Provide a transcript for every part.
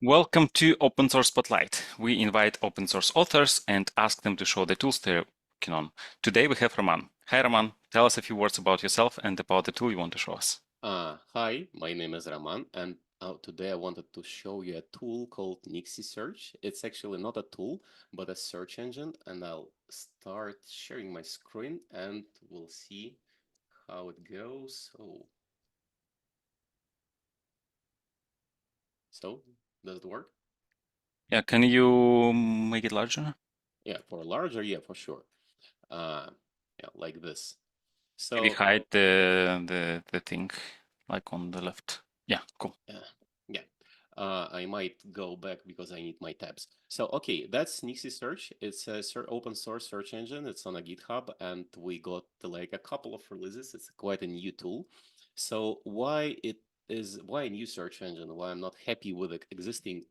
Welcome to Open Source Spotlight. We invite open source authors and ask them to show the tools they're working on. Today we have Roman. Hi, Roman. Tell us a few words about yourself and about the tool you want to show us. Hi, my name is Roman, and today I wanted to show you a tool called Nixiesearch. It's actually not a tool, but a search engine, and I'll start sharing my screen, and we'll see how it goes. So does it work? Yeah, can you make it larger? Yeah, for larger, yeah, for sure. Yeah, like this. Maybe So hide the thing like on the left. Yeah, cool. yeah, I might go back because I need my tabs. So, okay, that's Nixiesearch. It's a open source search engine. It's on a GitHub, and we got like a couple of releases. It's quite a new tool. So why a new search engine? Why I'm not happy with the existing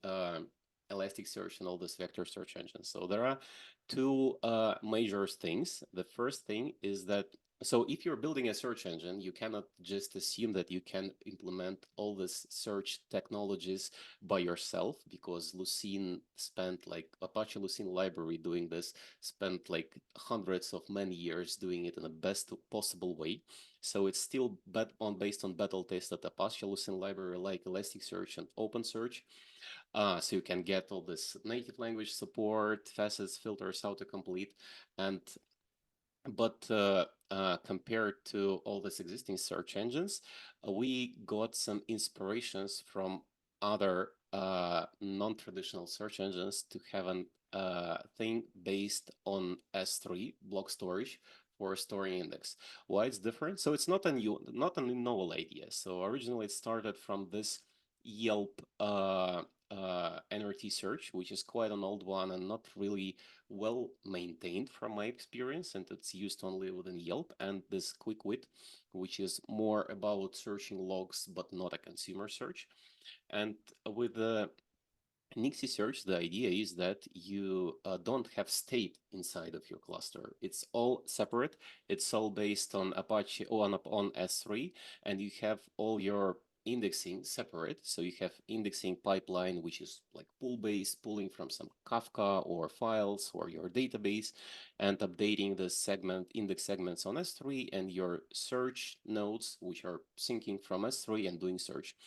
Elasticsearch and all this vector search engine. So there are two major things. The first thing is that so if you're building a search engine, you cannot just assume that you can implement all these search technologies by yourself, because Lucene spent like Apache Lucene library doing this, spent like hundreds of many years doing it in the best possible way. So it's still based on battle tested Apache Lucene library like Elasticsearch and OpenSearch. So you can get all this native language support, facets, filters, autocomplete, and but compared to all these existing search engines, we got some inspirations from other non-traditional search engines to have an thing based on S3 block storage for storing index. Why it's different? So it's not a novel idea. So originally it started from this Yelp NRT search, which is quite an old one and not really well maintained from my experience, and it's used only within Yelp, and this QuickWit, which is more about searching logs but not a consumer search. And with the Nixiesearch, the idea is that you don't have state inside of your cluster. It's all separate. It's all based on Apache or on S3, and you have all your indexing separate. So you have indexing pipeline, which is like pull-based, pulling from some Kafka or files or your database, and updating the index segments on S3, and your search nodes, which are syncing from S3 and doing search.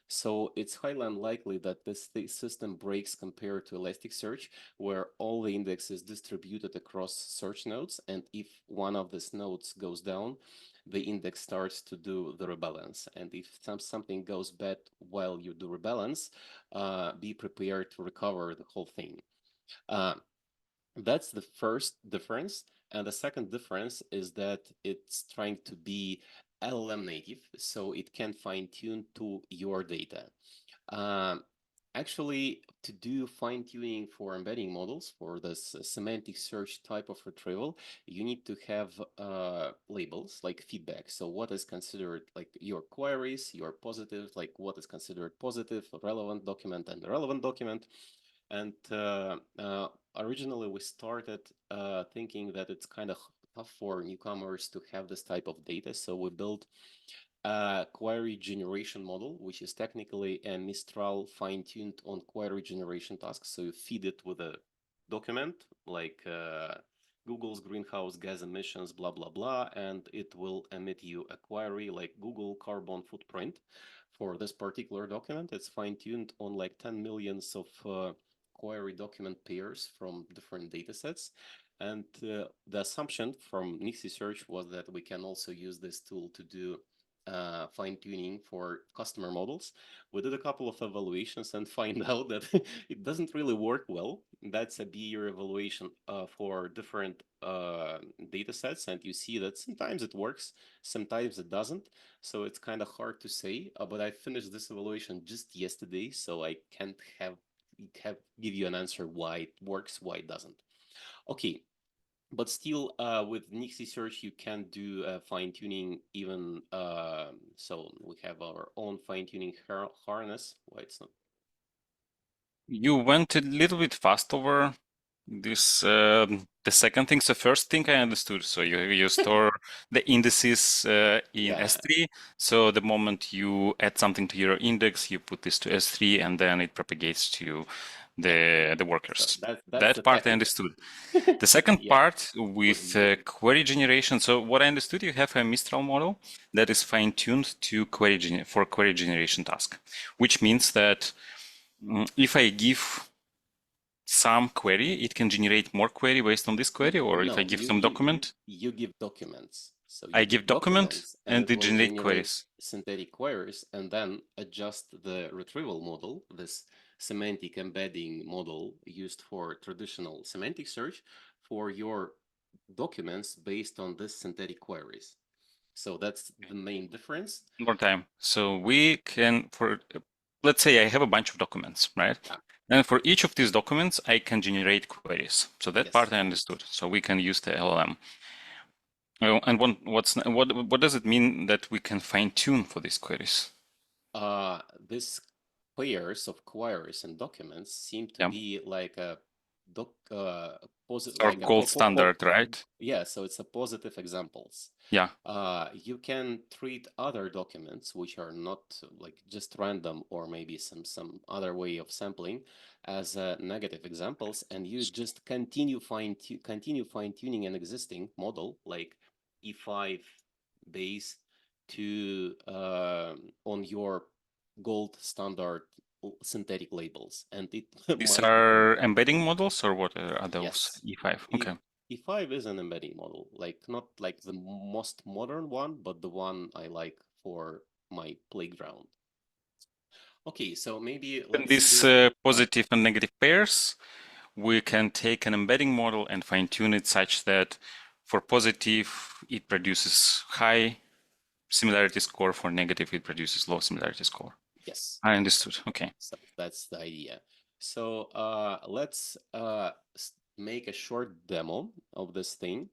So it's highly unlikely that this system breaks compared to Elasticsearch, where all the index is distributed across search nodes, and if one of these nodes goes down, the index starts to do the rebalance. And if something goes bad while you do rebalance, be prepared to recover the whole thing. That's the first difference. And the second difference is that it's trying to be LLM native, so it can fine tune to your data. Um, Actually, to do fine tuning for embedding models for this semantic search type of retrieval, you need to have labels like feedback. So what is considered like your queries, your positive, like what is considered positive, relevant document, and irrelevant document. And originally we started thinking that it's kind of tough for newcomers to have this type of data. So we built a query generation model, which is technically a Mistral fine-tuned on query generation tasks. So you feed it with a document like Google's greenhouse gas emissions, blah, blah, blah, and it will emit you a query like Google carbon footprint. For this particular document, it's fine-tuned on like 10 millions of query document pairs from different datasets. And the assumption from Nixiesearch was that we can also use this tool to do fine-tuning for customer models. We did a couple of evaluations and find out that it doesn't really work well. That's a behavior evaluation for different data sets, and you see that sometimes it works, sometimes it doesn't. So it's kind of hard to say, but I finished this evaluation just yesterday, so I can't give you an answer why it works, why it doesn't. Okay, but still, with Nixiesearch, you can do fine tuning even. So we have our own fine tuning harness. Why it's not? You went a little bit fast over This the second thing. So first thing I understood. So you store the indices in Yeah. S3. So the moment you add something to your index, you put this to S3, and then it propagates to Yeah. the So workers. that's the That part I technical. understood. The second Yeah. part Was with easy. query generation. So what I understood, you have a Mistral model that is fine-tuned to for query generation task, which means that if I give some query, it can generate more query based on this query, or if I No, give some document, you give documents. So you I give give document documents and and it it will generate generate queries. synthetic queries and then adjust the retrieval model, this semantic embedding model used for traditional semantic search for your documents based on this synthetic queries. So that's the main difference. One more time. So we can, let's say I have a bunch of documents, right? Yeah. And for each of these documents, I can generate queries. So that Yes. part I understood. So we can use the LLM. And what does it mean that we can fine tune for these queries? This pairs of queries and documents seem to Yeah, be like a doc our like a gold standard, right? yeah, so it's a positive examples. Yeah. You can treat other documents which are not like just random or maybe some other way of sampling as negative examples, and you just continue fine tuning an existing model like E5 base to on your gold standard synthetic labels, and it These might are embedding models, or what are those? yes. E5. E Okay. E5 is an embedding model, like not like the most modern one, but the one I like for my playground. Okay, so maybe In let's these do positive and negative pairs, we can take an embedding model and fine tune it such that for positive, it produces high similarity score. For negative, it produces low similarity score. yes. I understood. Okay. So that's the idea. So let's make a short demo of this thing.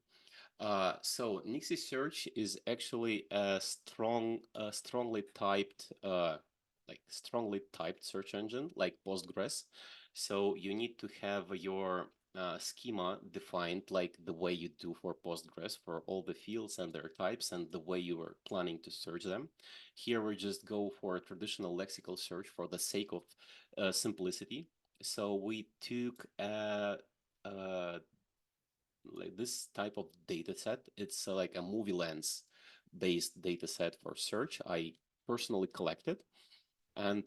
So Nixiesearch is actually a strongly typed search engine like Postgres. So you need to have your schema defined like the way you do for Postgres for all the fields and their types and the way you are planning to search them. Here we just go for a traditional lexical search for the sake of simplicity. So we took like this type of data set. It's like a movie lens based data set for search I personally collected. And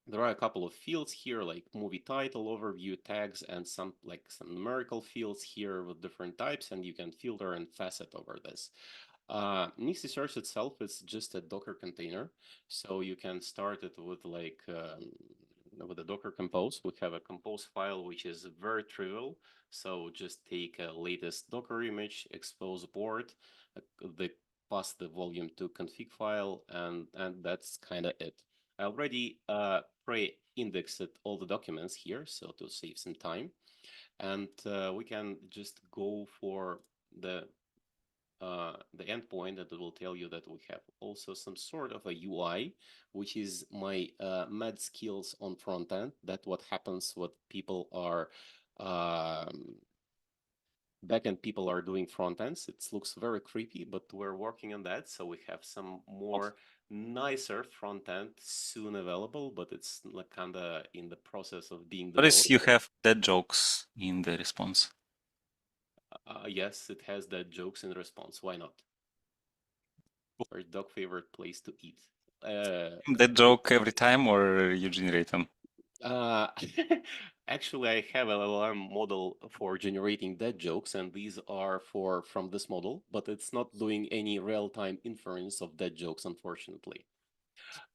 there are a couple of fields here like movie title, overview, tags, and some numerical fields here with different types, and you can filter and facet over this. Nixiesearch itself is just a Docker container, so you can start it with with a Docker compose. We have a compose file which is very trivial. So just take a latest Docker image, expose board, the pass the volume to config file, and that's kind of it. I already pre-indexed all the documents here, so to save some time, and we can just go for the endpoint that will tell you that we have also some sort of a UI, which is my med skills on front end. That's what happens when people are backend people are doing front ends. It looks very creepy, but we're working on that. So we have some more nicer front end soon available, but it's like kind of in the process of being Notice developed. you have dead jokes in the response. Yes, it has that jokes in response. Why not? Our dog favorite place to eat. Dead We joke every time, or you generate them? uh, actually I have a LLM model for generating dead jokes, and these are from this model, but it's not doing any real-time inference of dead jokes, unfortunately.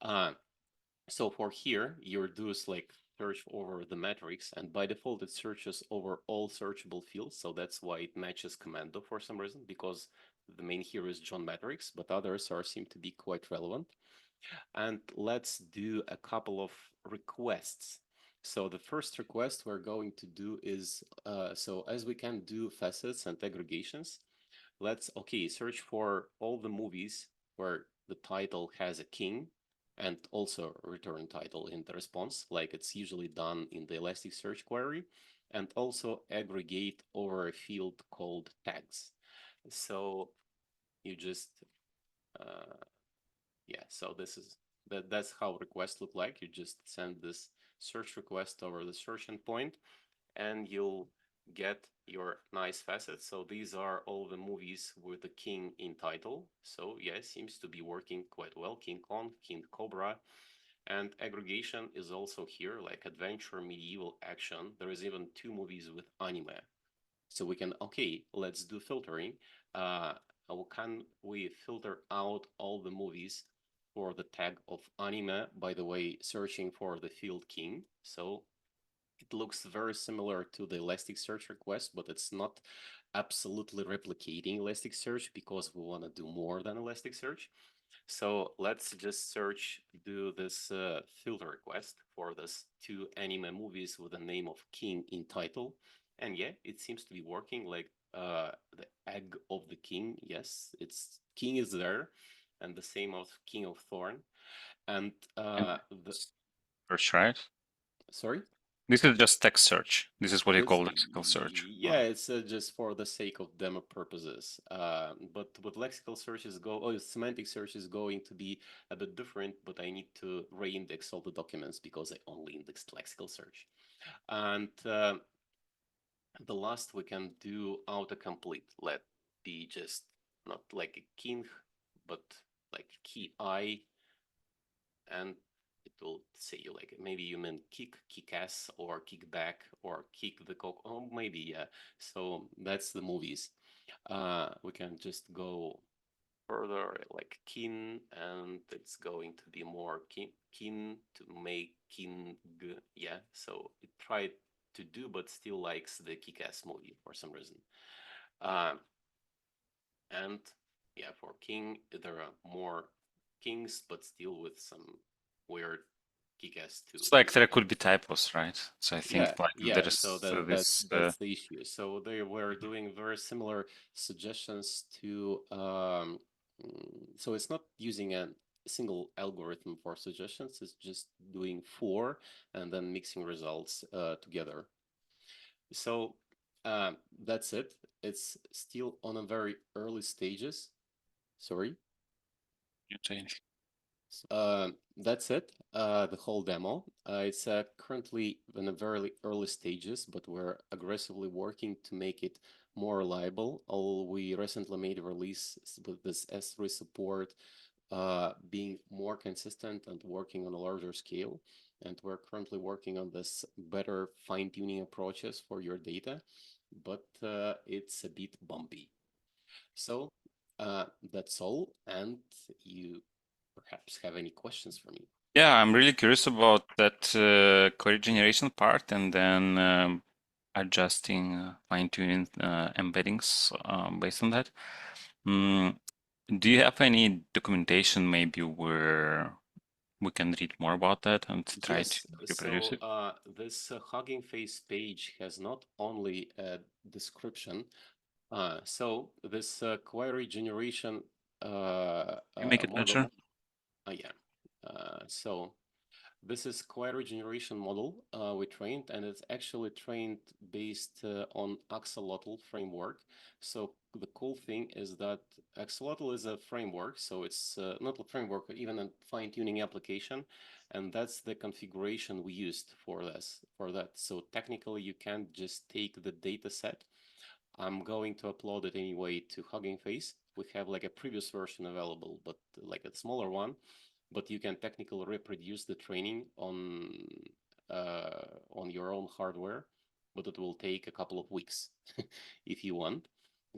Uh, so for here, you do is like search over the metrics, and by default it searches over all searchable fields. So that's why it matches Commando for some reason, because the main here is John Metrics, but others seem to be quite relevant. And let's do a couple of requests. So the first request we're going to do is, so as we can do facets and aggregations, let's, search for all the movies where the title has a king and also return title in the response, like it's usually done in the Elasticsearch query. and also aggregate over a field called tags. So you just, yeah, so that's how requests look like. You just send this search request over the search endpoint, and you'll get your nice facets. So these are all the movies with the king in title. So yeah, seems to be working quite well. King Kong, King Cobra, and aggregation is also here, like adventure, medieval, action. There is even 2 movies with anime. So we can, okay, let's do filtering. How can we filter out all the movies for the tag of anime? By the way, searching for the field king. So it looks very similar to the Elasticsearch request, but it's not absolutely replicating Elasticsearch because we want to do more than Elasticsearch. So let's just do this filter request for this 2 anime movies with the name of King in title. And yeah, it seems to be working, like the egg of the king. Yes, it's king is there, and the same of King of Thorn. And And the search, right? sorry? This is just text search. This is what you This, call lexical search. yeah, it's just for the sake of demo purposes. But with lexical searches semantic search is going to be a bit different, but I need to re-index all the documents because I only indexed lexical search. And the last we can do autocomplete. Let be just not like a king, but like key I, and it will say you like maybe you meant kick ass or kick back or kick the cock. Oh, maybe yeah. So that's the movies. We can just go further like kin, and it's going to be more kin to make king. Yeah. So it tried to do, but still likes the kick ass movie for some reason. And yeah, for king there are more kings, but still with some weird kick-ass too. It's like there could be typos, right? So I Yeah, think like there yeah. So is that's this. that's the issue. So they were doing very similar suggestions to. So it's not using a single algorithm for suggestions. It's just doing 4 and then mixing results together. So that's it. It's still on a very early stages. Sorry. That's it, the whole demo. It's currently in a very early stages, but we're aggressively working to make it more reliable. We recently made a release with this S3 support being more consistent and working on a larger scale. And we're currently working on this better fine-tuning approaches for your data, but it's a bit bumpy. So that's all, and you perhaps have any questions for me. Yeah, I'm really curious about that query generation part, and then adjusting, fine-tuning embeddings based on that. Do you have any documentation maybe where we can read more about that and try to Yes, reproduce so it? this Hugging Face page has not only a description. So this query generation You make it model, larger? yeah. So this is query generation model we trained, and it's actually trained based on axolotl framework. So the cool thing is that axolotl is a framework, so it's not a framework, even a fine-tuning application, and that's the configuration we used for that. So technically, you can't just take the data set. I'm going to upload it anyway to Hugging Face. We have like a previous version available, but like a smaller one, but you can technically reproduce the training on your own hardware, but it will take a couple of weeks if you want.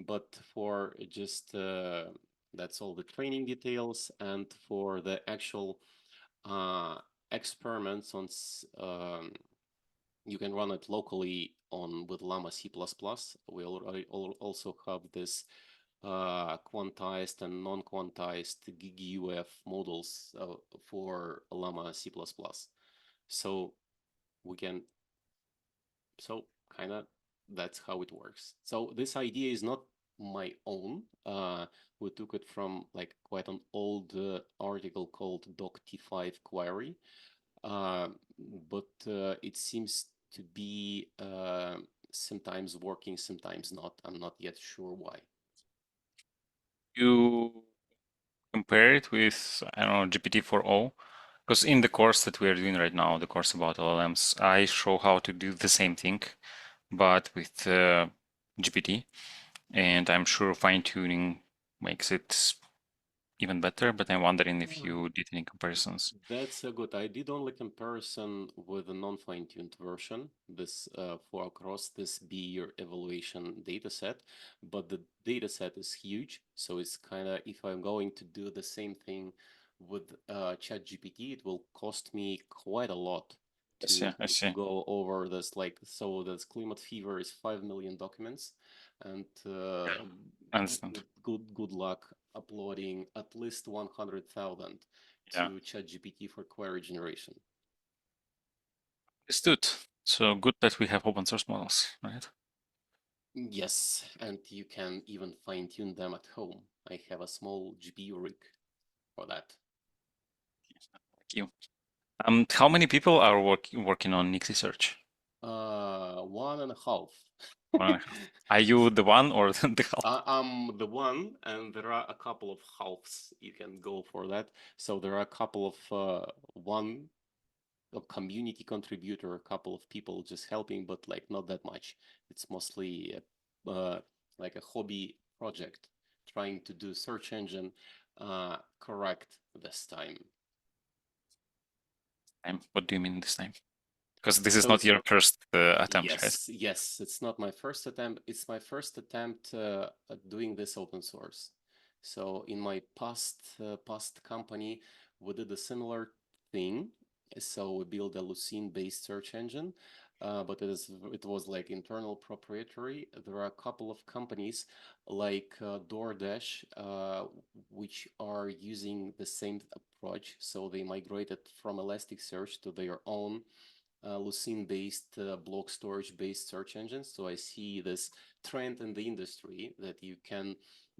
But for just that's all the training details, and for the actual experiments on you can run it locally on with Llama C++. We already also have this quantized and non-quantized GigUF models for Llama C++. So we can, so kind of that's how it works. So this idea is not my own. We took it from like quite an old article called doc T5 query, but it seems to be sometimes working, sometimes not. I'm not yet sure why. You compare it with, I don't know, GPT-4o? Because in the course that we are doing right now, the course about LLMs, I show how to do the same thing, but with GPT. And I'm sure fine-tuning makes it even better, but I'm wondering if Ah, you did any comparisons. That's a good. I did only comparison with a non-fine-tuned version, this for across this beer evaluation dataset, but the dataset is huge, so it's kind of, if I'm going to do the same thing with ChatGPT, it will cost me quite a lot Yes, yeah, I to see. go over this. Like, so this climate fever is 5 million documents, and I understand. good luck uploading at least 100,000 Yeah, to ChatGPT for query generation. understood. So good that we have open source models, right? Yes, and you can even fine-tune them at home. I have a small GPU rig for that. Thank you. How many people are working on Nixiesearch? 1.5. One and a half. Are you the one or the half? I'm the one, and there are a couple of halves you can go for that. So there are a couple of one a community contributor, a couple of people just helping, but like not that much. It's mostly like a hobby project trying to do search engine correct this time. What do you mean this time? Because this is So not it's your first attempt, right? yes, it's not my first attempt. It's my first attempt at doing this open source. So in my past company, we did a similar thing. So we built a Lucene-based search engine, but it was like internal proprietary. There are a couple of companies like DoorDash, which are using the same approach. So they migrated from Elasticsearch to their own Lucene-based block storage-based search engines. So I see this trend in the industry that you can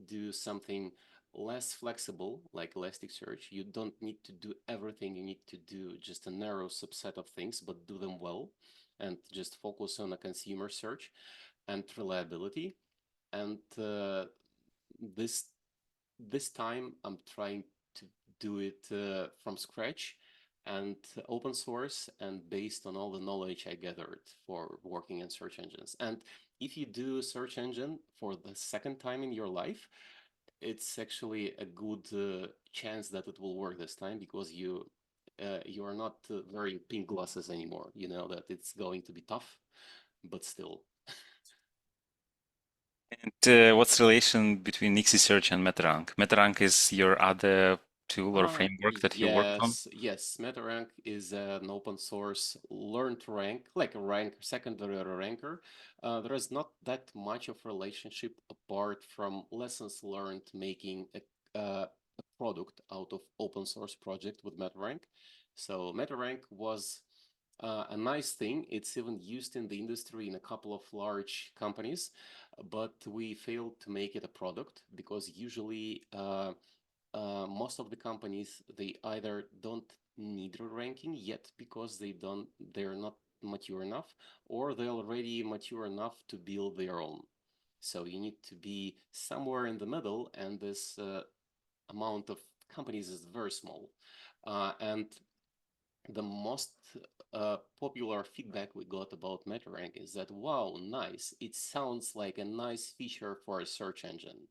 do something less flexible like Elasticsearch. You don't need to do everything. You need to do just a narrow subset of things, but do them well and just focus on a consumer search and reliability. And this this time I'm trying to do it from scratch and open source and based on all the knowledge I gathered for working in search engines. And if you do a search engine for the second time in your life, it's actually a good chance that it will work this time because you are not wearing pink glasses anymore. You know that it's going to be tough, but still. And what's the relation between Nixiesearch and MetRank? MetRank is your other tool or framework that you worked on? Yes. MetaRank is an open source learn to rank, like a rank, secondary ranker. There is not that much of relationship apart from lessons learned making a product out of open source project with MetaRank. So MetaRank was a nice thing. It's even used in the industry in a couple of large companies, but we failed to make it a product because usually most of the companies they either don't need ranking yet because they're not mature enough, or they're already mature enough to build their own. So you need to be somewhere in the middle, and this amount of companies is very small. And the most popular feedback we got about MetaRank is that, wow, nice, it sounds like a nice feature for a search engine.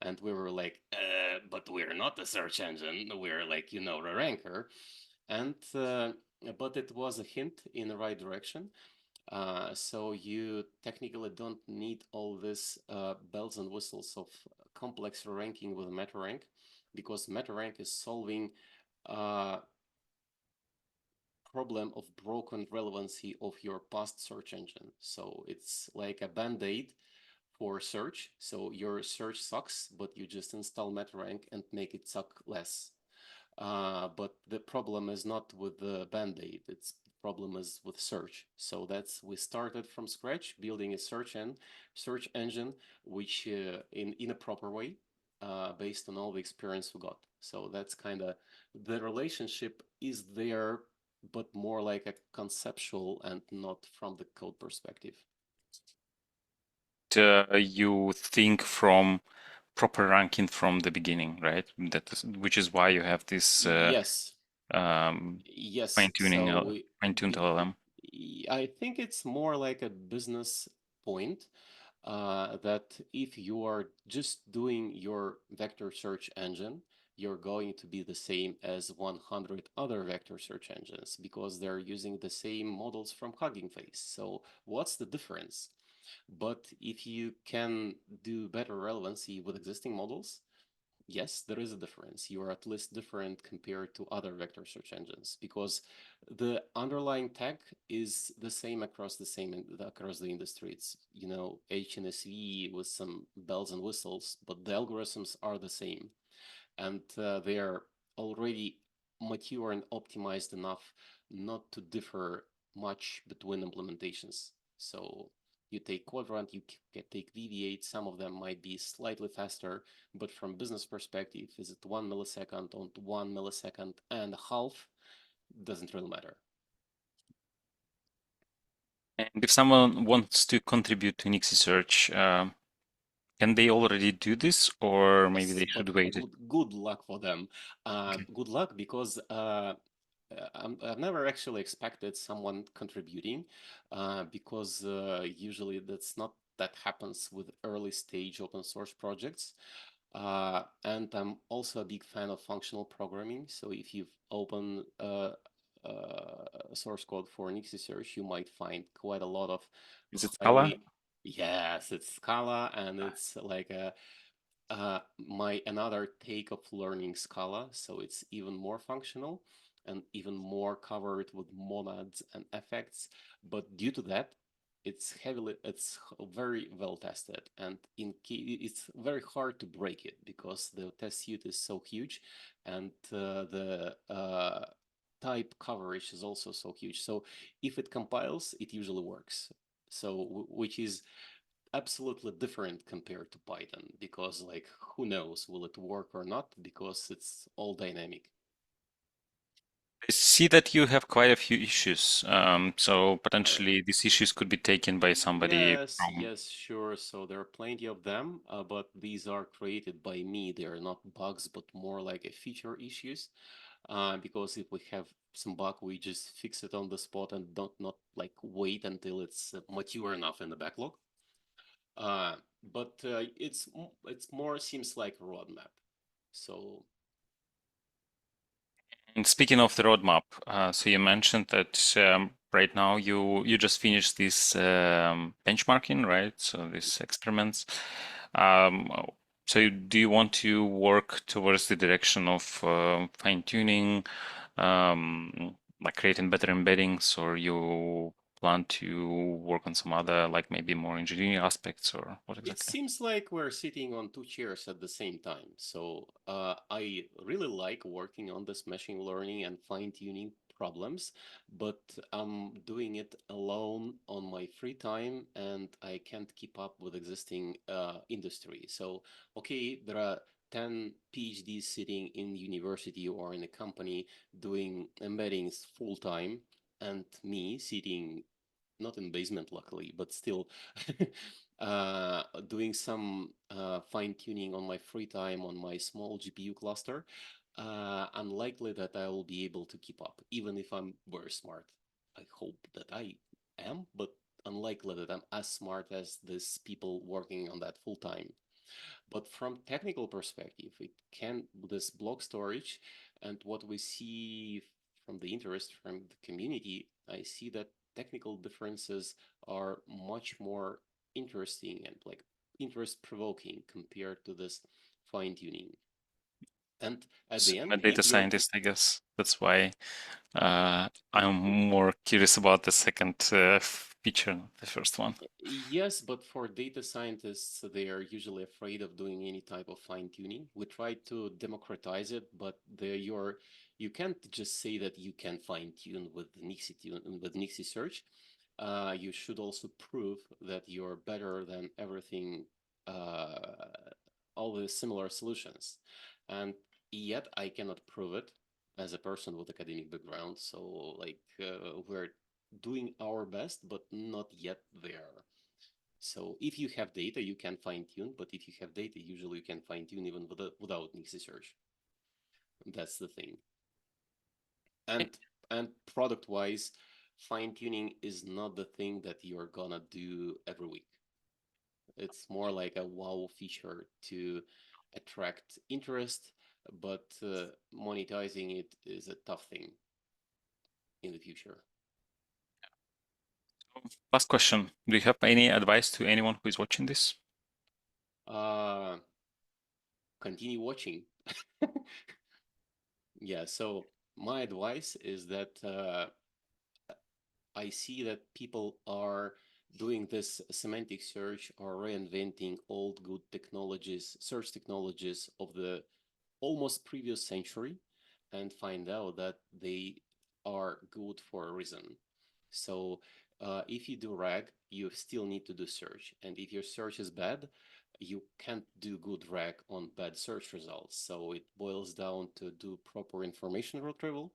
And we were like, but we're not a search engine. We're like, a ranker. And but it was a hint in the right direction. So you technically don't need all this bells and whistles of complex ranking with MetaRank, because MetaRank is solving problem of broken relevancy of your past search engine. So it's like a band-aid for search. So your search sucks, but you just install MetaRank and make it suck less. But the problem is not with the band-aid. It's problem is with search. So we started from scratch, building a search engine, which in a proper way, based on all the experience we got. So that's kind of the relationship is there but more like a conceptual and not from the code perspective. You think from proper ranking from the beginning, right? Which is why you have this Yes, um, yes. fine-tuning, fine-tuned LLM. I think it's more like a business point that if you are just doing your vector search engine, you're going to be the same as 100 other vector search engines because they're using the same models from Hugging Face. So what's the difference? But if you can do better relevancy with existing models, yes, there is a difference. You are at least different compared to other vector search engines because the underlying tech is the same across the industry. It's HNSV with some bells and whistles, but the algorithms are the same, and they are already mature and optimized enough not to differ much between implementations. So you take Quadrant, you can take VV8, some of them might be slightly faster, but from business perspective, is it 1 millisecond on 1 millisecond and a half? Doesn't really matter. And if someone wants to contribute to Nixiesearch, can they already do this, or maybe Yes, they but should wait? good luck for them. Okay. Good luck because I've never actually expected someone contributing because usually that's not that happens with early stage open source projects. And I'm also a big fan of functional programming. So if you've opened source code for Nixiesearch, you might find quite a lot of Is it Scala? highly, yes, it's Scala and it's like a my another take of learning Scala, so it's even more functional and even more covered with monads and effects. But due to that, it's very well tested, and it's very hard to break it because the test suite is so huge, and the type coverage is also so huge. So if it compiles, it usually works. So which is absolutely different compared to Python because like who knows will it work or not because it's all dynamic. I see that you have quite a few issues. So Uh, potentially these issues could be taken by somebody yes, from. yes, sure. So there are plenty of them, but these are created by me. They are not bugs, but more like a feature issues. Because if we have some bug, we just fix it on the spot and don't not like wait until it's mature enough in the backlog. But it's more seems like a roadmap. So And speaking of the roadmap, so you mentioned that right now you just finished this benchmarking, right? So these experiments. Um, so do you want to work towards the direction of fine-tuning, like creating better embeddings, or you plan to work on some other, like maybe more engineering aspects, or what it exactly? seems like we're sitting on two chairs at the same time. So I really like working on this machine learning and fine-tuning problems, but I'm doing it alone on my free time and I can't keep up with existing industry. So, okay, there are 10 PhDs sitting in university or in a company doing embeddings full time, and me sitting not in basement luckily, but still doing some fine tuning on my free time on my small GPU cluster, unlikely that I will be able to keep up, even if I'm very smart. I hope that I am, but unlikely that I'm as smart as these people working on that full time. But from technical perspective, it can this block storage and what we see from the interest from the community, I see that technical differences are much more interesting and like interest provoking compared to this fine tuning. And at So the I'm end, a data if you're scientist, I guess. That's why I'm more curious about the second feature, not the first one. yes, but for data scientists, they are usually afraid of doing any type of fine tuning. We try to democratize it, but you can't just say that you can fine tune with Nixiesearch. You should also prove that you're better than everything, all the similar solutions. And yet I cannot prove it. as a person with academic background. So like we're doing our best, but not yet there. So if you have data, you can fine tune, but if you have data, usually you can fine tune even without Nixiesearch. That's the thing. And product wise, fine tuning is not the thing that you're gonna do every week. It's more like a wow feature to attract interest, but monetizing it is a tough thing in the future. Last question. Do you have any advice to anyone who is watching this? Continue watching. Yeah, so my advice is that I see that people are doing this semantic search or reinventing old good technologies, search technologies of the almost previous century, and find out that they are good for a reason. So if you do RAG, you still need to do search. And if your search is bad, you can't do good RAG on bad search results. So it boils down to do proper information retrieval.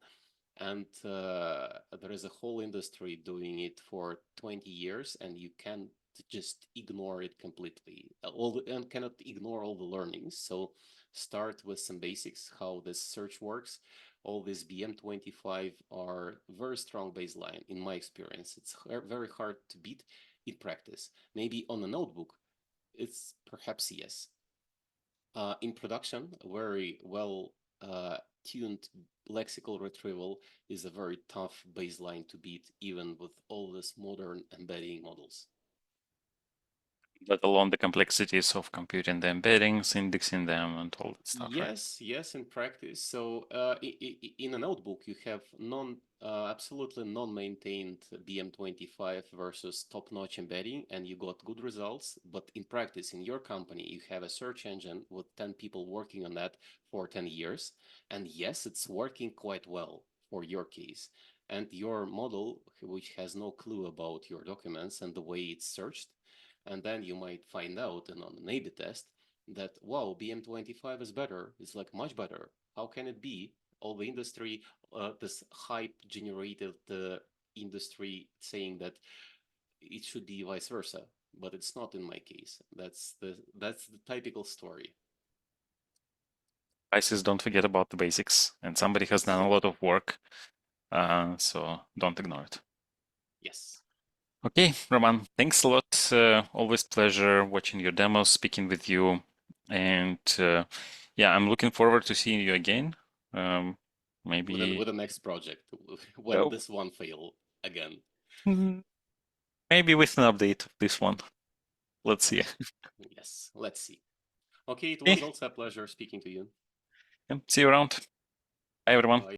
And there is a whole industry doing it for 20 years, and you can't just ignore it completely. And cannot ignore all the learnings. So start with some basics, how this search works. All these BM25 are very strong baseline in my experience. It's very hard to beat in practice. Maybe on a notebook, it's perhaps yes. In production, very well tuned lexical retrieval is a very tough baseline to beat, even with all these modern embedding models. Let alone the complexities of computing the embeddings, indexing them, and all that stuff, right? Yes, in practice. So in a notebook, you have absolutely non-maintained BM25 versus top-notch embedding, and you got good results. But in practice, in your company, you have a search engine with 10 people working on that for 10 years. And yes, it's working quite well for your case. And your model, which has no clue about your documents and the way it's searched, and then you might find out and on an A/B test that, wow, BM25 is better. It's like much better. How can it be? All the industry, this hype generated the industry saying that it should be vice versa, but it's not in my case. That's the typical story. Prices, don't forget about the basics, and somebody has done a lot of work, so don't ignore it. Yes. Okay, Roman, thanks a lot. Always pleasure watching your demos, speaking with you, and yeah, I'm looking forward to seeing you again. Maybe With the next project when this one fail again. maybe with an update of this one. Let's see. Yes, let's see. Okay, it Okay, was also a pleasure speaking to you. see you around. Bye, everyone. Bye.